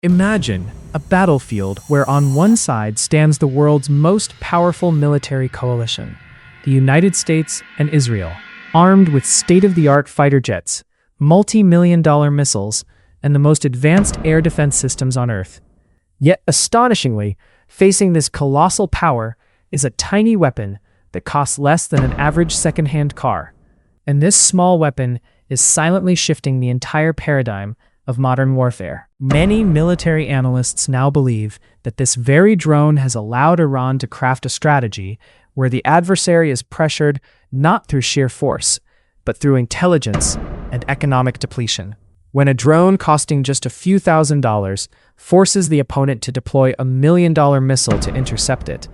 Imagine a battlefield where on one side stands the world's most powerful military coalition, the United States and Israel, armed with state-of-the-art fighter jets, multi-million-dollar missiles, and the most advanced air defense systems on Earth. Yet, astonishingly, facing this colossal power is a tiny weapon that costs less than an average second-hand car. And this small weapon is silently shifting the entire paradigm of modern warfare. Many military analysts now believe that this very drone has allowed Iran to craft a strategy where the adversary is pressured not through sheer force, but through intelligence and economic depletion. When a drone costing just a few $1,000s forces the opponent to deploy a $1 million missile to intercept it,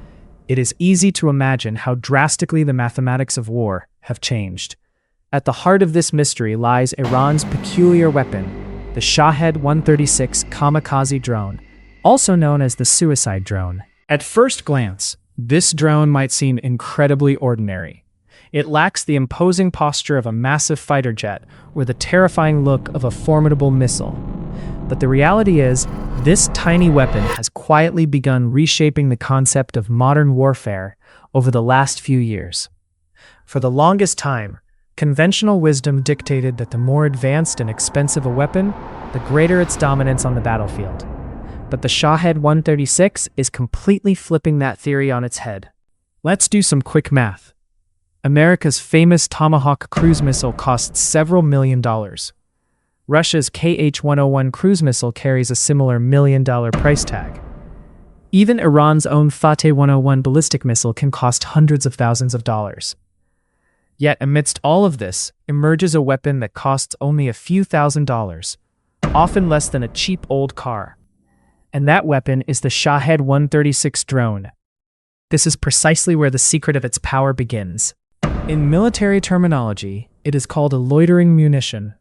it is easy to imagine how drastically the mathematics of war have changed. At the heart of this mystery lies Iran's peculiar weapon, the Shahed-136 Kamikaze Drone, also known as the suicide drone. At first glance, this drone might seem incredibly ordinary. It lacks the imposing posture of a massive fighter jet or the terrifying look of a formidable missile. But the reality is, this tiny weapon has quietly begun reshaping the concept of modern warfare over the last few years. For the longest time, conventional wisdom dictated that the more advanced and expensive a weapon, the greater its dominance on the battlefield. But the Shahed-136 is completely flipping that theory on its head. Let's do some quick math. America's famous Tomahawk cruise missile costs several $1 million. Russia's Kh-101 cruise missile carries a similar $1 million price tag. Even Iran's own Fateh-101 ballistic missile can cost hundreds of thousands of dollars. Yet amidst all of this emerges a weapon that costs only a few $1,000s, often less than a cheap old car. And that weapon is the Shahed-136 drone. This is precisely where the secret of its power begins. In military terminology, it is called a loitering munition.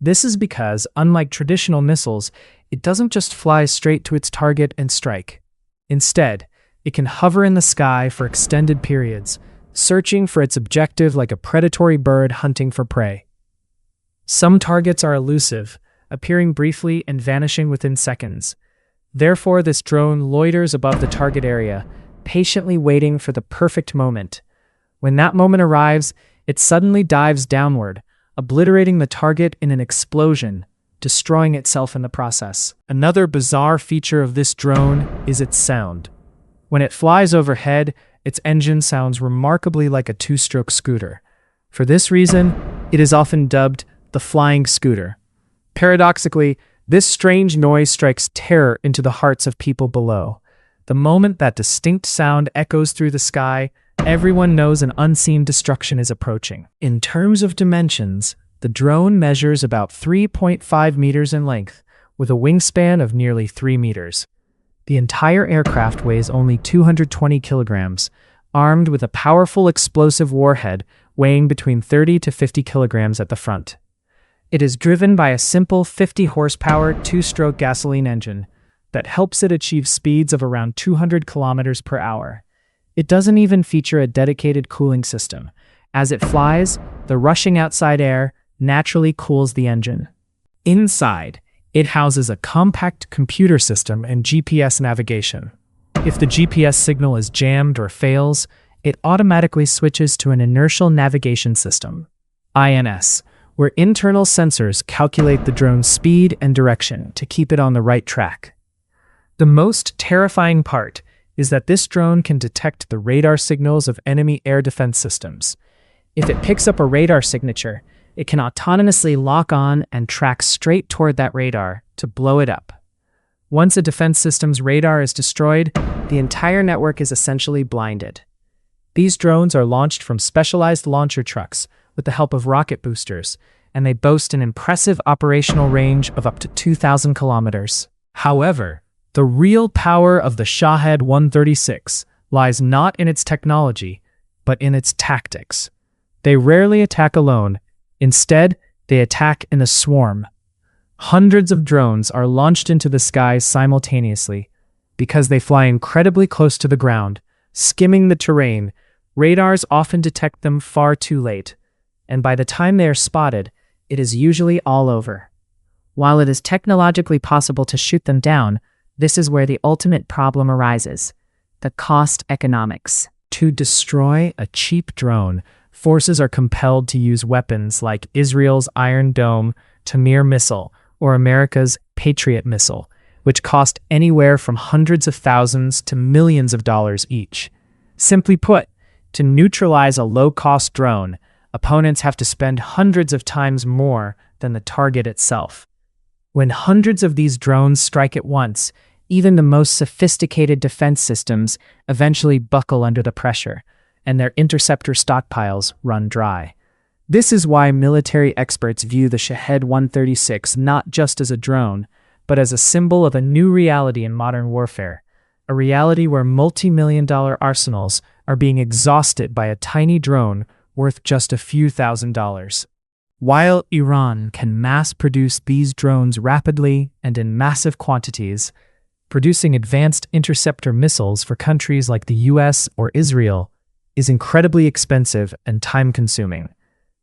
This is because, unlike traditional missiles, it doesn't just fly straight to its target and strike. Instead, it can hover in the sky for extended periods, searching for its objective like a predatory bird hunting for prey. Some targets are elusive, appearing briefly and vanishing within seconds. Therefore, this drone loiters above the target area, patiently waiting for the perfect moment. When that moment arrives, it suddenly dives downward, obliterating the target in an explosion, destroying itself in the process. Another bizarre feature of this drone is its sound. When it flies overhead, its engine sounds remarkably like a two-stroke scooter. For this reason, it is often dubbed the flying scooter. Paradoxically, this strange noise strikes terror into the hearts of people below. The moment that distinct sound echoes through the sky, everyone knows an unseen destruction is approaching. In terms of dimensions, the drone measures about 3.5 meters in length, with a wingspan of nearly 3 meters. The entire aircraft weighs only 220 kilograms, armed with a powerful explosive warhead weighing between 30 to 50 kilograms at the front. It is driven by a simple 50-horsepower two-stroke gasoline engine that helps it achieve speeds of around 200 kilometers per hour. It doesn't even feature a dedicated cooling system. As it flies, the rushing outside air naturally cools the engine. Inside, it houses a compact computer system and GPS navigation. If the GPS signal is jammed or fails, it automatically switches to an inertial navigation system, INS, where internal sensors calculate the drone's speed and direction to keep it on the right track. The most terrifying part is that this drone can detect the radar signals of enemy air defense systems. If it picks up a radar signature, it can autonomously lock on and track straight toward that radar to blow it up. Once a defense system's radar is destroyed, the entire network is essentially blinded. These drones are launched from specialized launcher trucks with the help of rocket boosters, and they boast an impressive operational range of up to 2,000 kilometers. However, the real power of the Shahed-136 lies not in its technology, but in its tactics. They rarely attack alone. Instead, they attack in a swarm. Hundreds of drones are launched into the skies simultaneously. Because they fly incredibly close to the ground, skimming the terrain, radars often detect them far too late, and by the time they are spotted, it is usually all over. While it is technologically possible to shoot them down, this is where the ultimate problem arises: the cost economics. To destroy a cheap drone, forces are compelled to use weapons like Israel's Iron Dome Tamir missile or America's Patriot missile, which cost anywhere from hundreds of thousands to millions of dollars each. Simply put, to neutralize a low-cost drone, opponents have to spend hundreds of times more than the target itself. When hundreds of these drones strike at once, even the most sophisticated defense systems eventually buckle under the pressure, and their interceptor stockpiles run dry. This is why military experts view the Shahed-136 not just as a drone, but as a symbol of a new reality in modern warfare, a reality where multi-million-dollar arsenals are being exhausted by a tiny drone worth just a few $1,000s. While Iran can mass-produce these drones rapidly and in massive quantities, producing advanced interceptor missiles for countries like the US or Israel is incredibly expensive and time-consuming.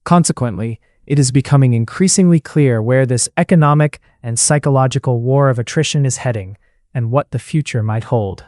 Consequently, it is becoming increasingly clear where this economic and psychological war of attrition is heading and what the future might hold.